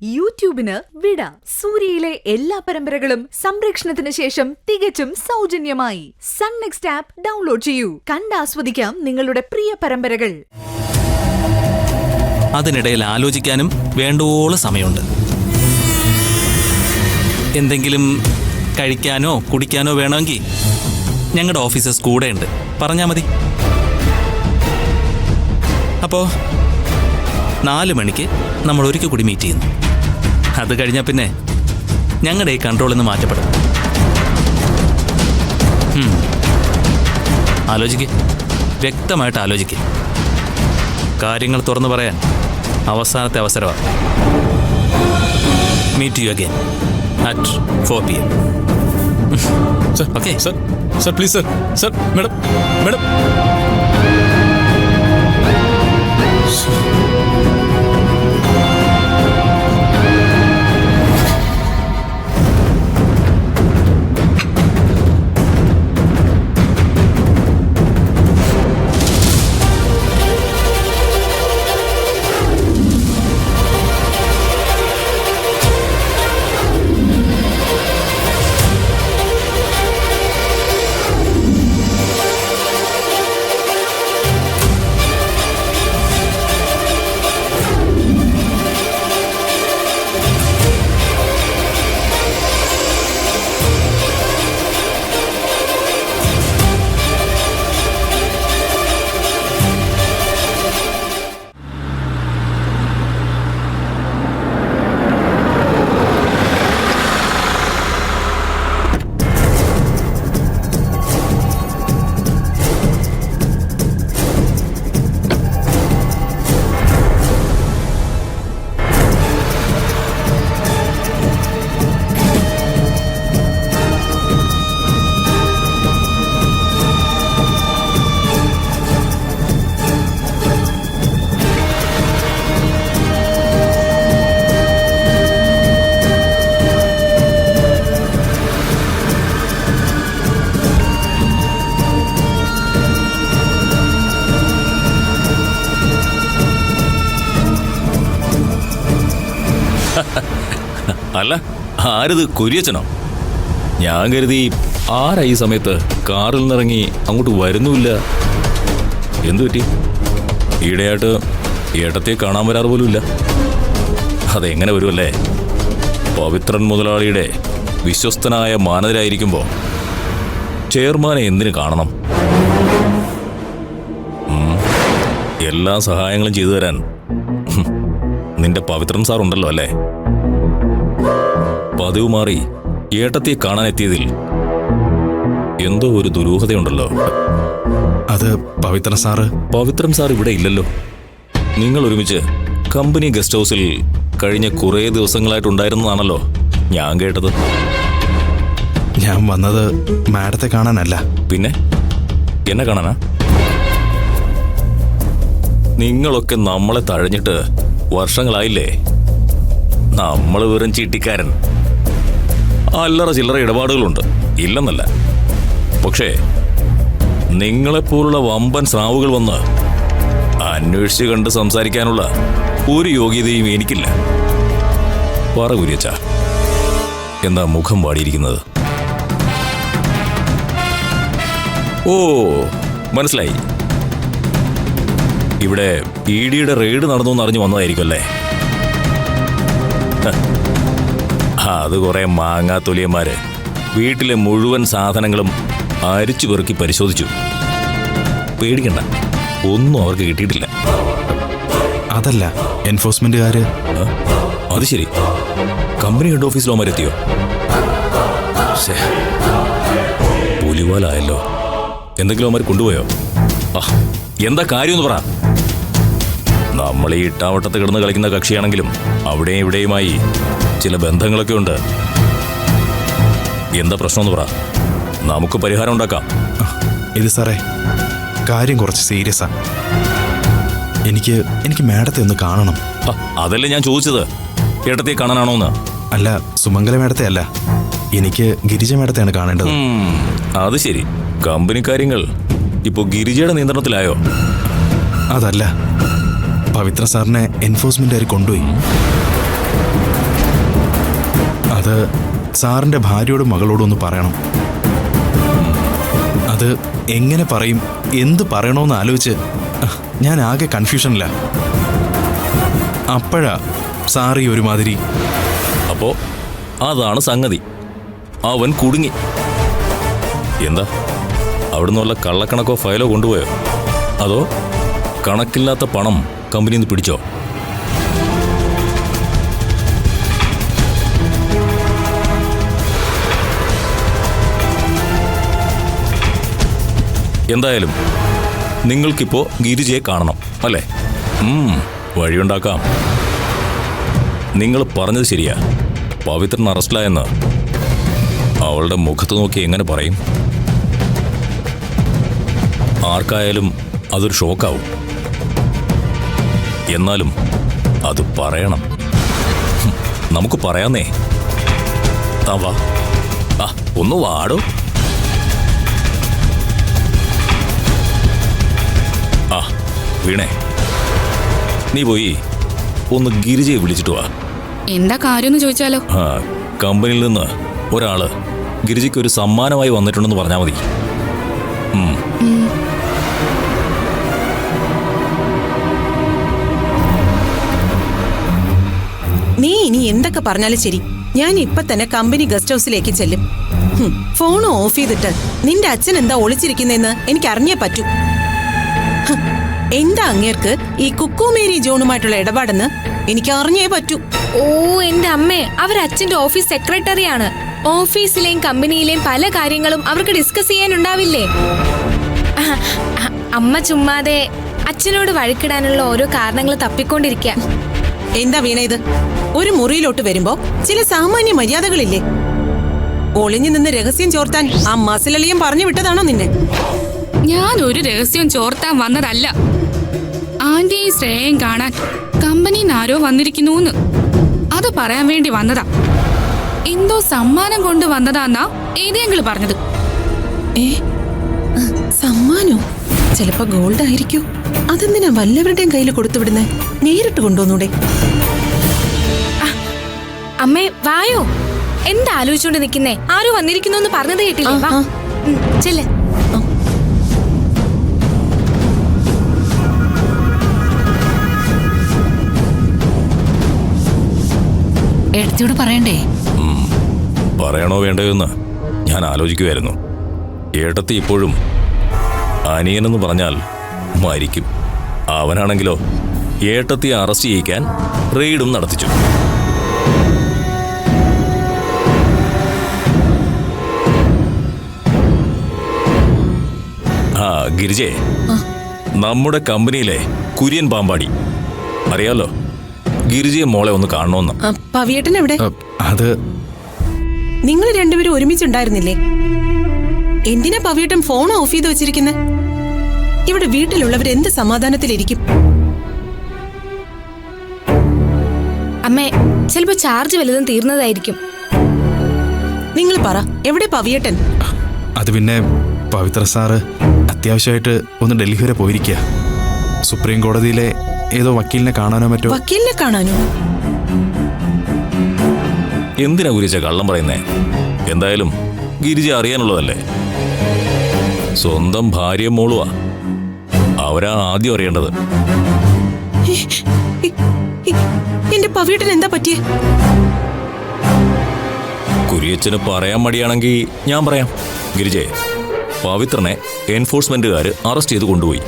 യൂട്യൂബിന് വിട. സൂര്യയിലെ എല്ലാ പരമ്പരകളും സംരക്ഷണത്തിന് ശേഷം തികച്ചും സൗജന്യമായി സൺ നെക്സ്റ്റ് ആപ്പ് ഡൗൺലോഡ് ചെയ്യൂ. കണ്ടാസ്വദിക്കാം നിങ്ങളുടെ പ്രിയ പരമ്പരകൾ. അതിനിടയിൽ ആലോചിക്കാനും വേണ്ടോളം സമയമുണ്ട്. എന്തെങ്കിലും കഴിക്കാനോ കുടിക്കാനോ വേണമെങ്കിൽ ഞങ്ങളുടെ ഓഫീസേഴ്സ് കൂടെയുണ്ട്, പറഞ്ഞാൽ മതി. അപ്പോൾ 4 മണിക്ക് നമ്മൾ ഒരിക്കൽ കൂടി മീറ്റ് ചെയ്യുന്നു. അത് കഴിഞ്ഞാൽ പിന്നെ ഞങ്ങളുടെ ഈ കൺട്രോളിൽ നിന്ന് മാറ്റപ്പെടും. ആലോചിക്ക്, വ്യക്തമായിട്ട് ആലോചിക്ക്. കാര്യങ്ങൾ തുറന്നു പറയാൻ അവസാനത്തെ അവസരമാണ്. Meet you again at 4 PM. Sir, okay sir. Sir please sir. Sir madam madam. അല്ല, ആരിത്? കുര്യച്ചനോ? ഞാൻ കരുതി ആരാ ഈ സമയത്ത് കാറിൽ നിന്നിറങ്ങി അങ്ങോട്ട് വരുന്നുമില്ല. എന്തു പറ്റി? ഈയിടെയായിട്ട് ഏട്ടത്തെ കാണാൻ വരാറ് പോലുമില്ല. അതെങ്ങനെ വരുമല്ലേ? പവിത്രൻ മുതലാളിയുടെ വിശ്വസ്തനായ മാനേജരായിരിക്കുമ്പോൾ ചെയർമാനെ എന്തിനു കാണണം? എല്ലാ സഹായങ്ങളും ചെയ്തു തരാൻ നിന്റെ പവിത്രൻ സാർ ഉണ്ടല്ലോ അല്ലേ? പതിവ് മാറി ഏട്ടത്തെ കാണാനെത്തിയതിൽ എന്തോ ഒരു ദുരൂഹതയുണ്ടല്ലോ. അത് പവിത്രൻ സാർ ഇവിടെ ഇല്ലല്ലോ. നിങ്ങൾ ഒരുമിച്ച് കമ്പനി ഗസ്റ്റ് ഹൗസിൽ കഴിഞ്ഞ കുറേ ദിവസങ്ങളായിട്ടുണ്ടായിരുന്നതാണല്ലോ ഞാൻ കേട്ടത്. ഞാൻ വന്നത് മാഡത്തെ കാണാനല്ല. പിന്നെ എന്നെ കാണാനാ? നിങ്ങളൊക്കെ നമ്മളെ തഴഞ്ഞിട്ട് വർഷങ്ങളായില്ലേ. നമ്മൾ വെറും ചീട്ടിക്കാരൻ. അല്ലറ ചില്ലറ ഇടപാടുകളുണ്ട്, ഇല്ലെന്നല്ല. പക്ഷേ നിങ്ങളെപ്പോലുള്ള വമ്പൻ സ്രാവുകൾ വന്ന് അന്വേഷിച്ച് കണ്ട് സംസാരിക്കാനുള്ള ഒരു യോഗ്യതയും എനിക്കില്ല. പറ കുര്യച്ച, എന്താ മുഖം വാടിയിരിക്കുന്നത്? ഓ, മനസ്സിലായി. ഇവിടെ EDയുടെ റെയ്ഡ് നടന്നു എന്നറിഞ്ഞു വന്നതായിരിക്കും അല്ലേ? അത് കുറെ മാങ്ങാത്തൊലിയന്മാര് വീട്ടിലെ മുഴുവൻ സാധനങ്ങളും അരിച്ചു പെറുക്കി പരിശോധിച്ചു. പേടിക്കണ്ട, ഒന്നും അവർക്ക് കിട്ടിയിട്ടില്ല. അതല്ല, എൻഫോഴ്സ്മെന്റുകാര്. അത് ശരി, കമ്പനി ഹെഡ് ഓഫീസിൽ അവന്മാരെത്തിയോ? പുലിവാലായല്ലോ. എന്തെങ്കിലും അവന്മാർ കൊണ്ടുപോയോ? എന്താ കാര്യമെന്ന് പറ. നമ്മൾ ഈ ഇട്ടാവട്ടത്ത് കിടന്ന് കളിക്കുന്ന കക്ഷിയാണെങ്കിലും അവിടെയും ഇവിടെയുമായി ചില ബന്ധങ്ങളൊക്കെ ഉണ്ട്. എന്താ പ്രശ്നമെന്ന് പറ, നമുക്ക് പരിഹാരം ഉണ്ടാക്കാം. ഇത് സാറേ, കാര്യം കുറച്ച് സീരിയസാ. എനിക്ക് മാഡത്തെ ഒന്ന് കാണണം. അതല്ലേ ഞാൻ ചോദിച്ചത്, ഏട്ടത്തെ കാണാനാണോന്ന്. അല്ല, സുമംഗല മാഡത്തെ അല്ല, എനിക്ക് ഗിരിജ മാഡത്തെയാണ് കാണേണ്ടത്. അത് ശരി, കമ്പനി കാര്യങ്ങൾ ഇപ്പോ ഗിരിജയുടെ നിയന്ത്രണത്തിലായോ? അതല്ല, പവിത്ര സാറിനെ എൻഫോഴ്സ്മെന്റുകാർ കൊണ്ടുപോയി. അത് സാറിൻ്റെ ഭാര്യയോടും മകളോടും ഒന്ന് പറയണം. അത് എങ്ങനെ പറയും, എന്ത് പറയണമെന്ന് ആലോചിച്ച് ഞാൻ ആകെ കൺഫ്യൂഷനില്ല. അപ്പോഴാ സാറി ഒരുമാതിരി. അപ്പോ അതാണ് സംഗതി. അവൻ കുടുങ്ങി. എന്താ, അവിടുന്ന് വല്ല കള്ളക്കണക്കോ ഫയലോ കൊണ്ടുപോയോ? അതോ കണക്കില്ലാത്ത പണം കമ്പനിയിൽ നിന്ന് പിടിച്ചോ? എന്തായാലും നിങ്ങൾക്കിപ്പോ ഗിരിജയെ കാണണം അല്ലേ? വഴിയുണ്ടാക്കാം. നിങ്ങൾ പറഞ്ഞത് ശരിയാ. പവിത്രൻ അറസ്റ്റിലായെന്ന് അവളുടെ മുഖത്ത് നോക്കി എങ്ങനെ പറയും? ആർക്കായാലും അതൊരു ഷോക്കാവും. എന്നാലും അത് പറയണം. നമുക്ക് പറയാന്നേ. വാ, ഒന്ന് വാടോ. വീണേ, നീ പോയി ഒന്ന് ഗിരിജയെ വിളിച്ചിട്ട് വാ. എന്താ കാര്യമെന്ന് ചോദിച്ചാലോ? കമ്പനിയിൽ നിന്ന് ഒരാള് ഗിരിജയ്ക്ക് ഒരു സമ്മാനമായി വന്നിട്ടുണ്ടെന്ന് പറഞ്ഞാൽ മതി. നീ ഇനി എന്തൊക്കെ പറഞ്ഞാലും ശരി, ഞാൻ ഇപ്പൊ തന്നെ കമ്പനി ഗസ്റ്റ് ഹൗസിലേക്ക് ചെല്ലും. ഫോൺ ഓഫ് ചെയ്തിട്ട് നിന്റെ അച്ഛൻ എന്താ ഒളിച്ചിരിക്കുന്നെന്ന് എനിക്ക് അറിഞ്ഞേ പറ്റൂ. എന്താ അങ്ങേർക്ക് ഈ കുക്കുമേരി ജോണുമായിട്ടുള്ള ഇടപാടെന്ന് എനിക്ക് അറിഞ്ഞേ പറ്റൂ. ഓ എന്റെ അമ്മേ, അവർ അച്ഛന്റെ ഓഫീസ് സെക്രട്ടറിയാണ്. ഓഫീസിലെയും കമ്പനിയിലെയും പല കാര്യങ്ങളും അവർക്ക് ഡിസ്കസ് ചെയ്യാനുണ്ടാവില്ലേ? അമ്മ ചുമ്മാതെ അച്ഛനോട് വഴക്കിടാനുള്ള ഓരോ കാരണങ്ങൾ തപ്പിക്കൊണ്ടിരിക്കുക. എന്താ വീണ ഇത്? ഒരു മുറിയിലോട്ട് വരുമ്പോ ചില സാമാന്യ മര്യാദകളില്ലേ? ഒളിഞ്ഞു നിന്ന് രഹസ്യം ചോർത്താൻ ആ മസിലളിയും പറഞ്ഞു വിട്ടതാണോ നിന്നെ? ഞാൻ ഒരു രഹസ്യം ചോർത്താൻ വന്നതല്ല. ആന്റിയും ശ്രേയയും കാണാൻ കമ്പനിന്ന് ആരോ വന്നിരിക്കുന്നു, അത് പറയാൻ വേണ്ടി വന്നതാ. എന്തോ സമ്മാനം കൊണ്ട് വന്നതാന്നാ ഏതെങ്കിലും പറഞ്ഞത്. സമ്മാനോ? ചിലപ്പോ ഗോൾഡ് ആയിരിക്കൂ. അതെന്തിനാ വല്ലവരുടെയും കയ്യിൽ കൊടുത്തുവിടുന്നേ? നേരിട്ട് കൊണ്ടുവന്നൂടെ? അമ്മേ വായോ, എന്താ ആലോചിച്ചോണ്ട് നിക്കുന്നേ? ആരോ വന്നിരിക്കുന്നു പറഞ്ഞത് കേട്ടില്ലേ? വാ ചെല്ലേ. എടുത്തോട് പറയണ്ടേ? പറയണോ വേണ്ടയോ എന്ന് ഞാൻ ആലോചിക്കുമായിരുന്നു. ഏട്ടത്തി ഇപ്പോഴും അനിയനെന്ന് പറഞ്ഞാൽ മരിക്കും. അവനാണെങ്കിലോ ഏട്ടത്തിയെ അറസ്റ്റ് ചെയ്യിക്കാൻ റെയ്ഡും നടത്തിച്ചു. ഗിരിജേ, നമ്മുടെ കമ്പനിയിലെ കുര്യൻ പാമ്പാടി അറിയാലോ? ഗിരിജയെ മോളെ ഒന്ന് കാണണമെന്ന്. പവിയേട്ടൻ എവിടെ? അത് നിങ്ങൾ രണ്ടുപേരും ഒരുമിച്ചുണ്ടായിരുന്നില്ലേ? എന്തിനാ പവിയേട്ടൻ ഫോൺ ഓഫ് ചെയ്ത് വെച്ചിരിക്കുന്നെ? ഇവിടെ വീട്ടിലുള്ളവർ എന്ത് സമാധാനത്തിലിരിക്കും? അമ്മേ, ചിലപ്പോ ചാർജ് വലുതും തീർന്നതായിരിക്കും. നിങ്ങൾ പറ, എവിടെ പവിയേട്ടൻ? അത് പിന്നെ പവിത്ര സാറ് അത്യാവശ്യമായിട്ട് ഒന്ന് ഡൽഹി വരെ പോയിരിക്കുക. സുപ്രീം കോടതിയിലെ ഏതോ വക്കീലിനെ കാണാനോ മറ്റോ. വക്കീലിനെ കാണാനോ? എന്തിനാ ഗിരിജ കള്ളം പറയുന്നേ? എന്തായാലും ഗിരിജ അറിയാനുള്ളതല്ലേ. സ്വന്തം ഭാര്യ മോളുവാ, അവരാ ആദ്യം അറിയേണ്ടത്. എന്റെ പവിയേട്ടൻ എന്താ പറ്റിയേ? കുരിയച്ചന് പറയാൻ മടിയാണെങ്കിൽ ഞാൻ പറയാം. ഗിരിജയെ, പവിത്രനെ എൻഫോഴ്സ്മെന്റുകാർ അറസ്റ്റ് ചെയ്ത് കൊണ്ടുപോയി.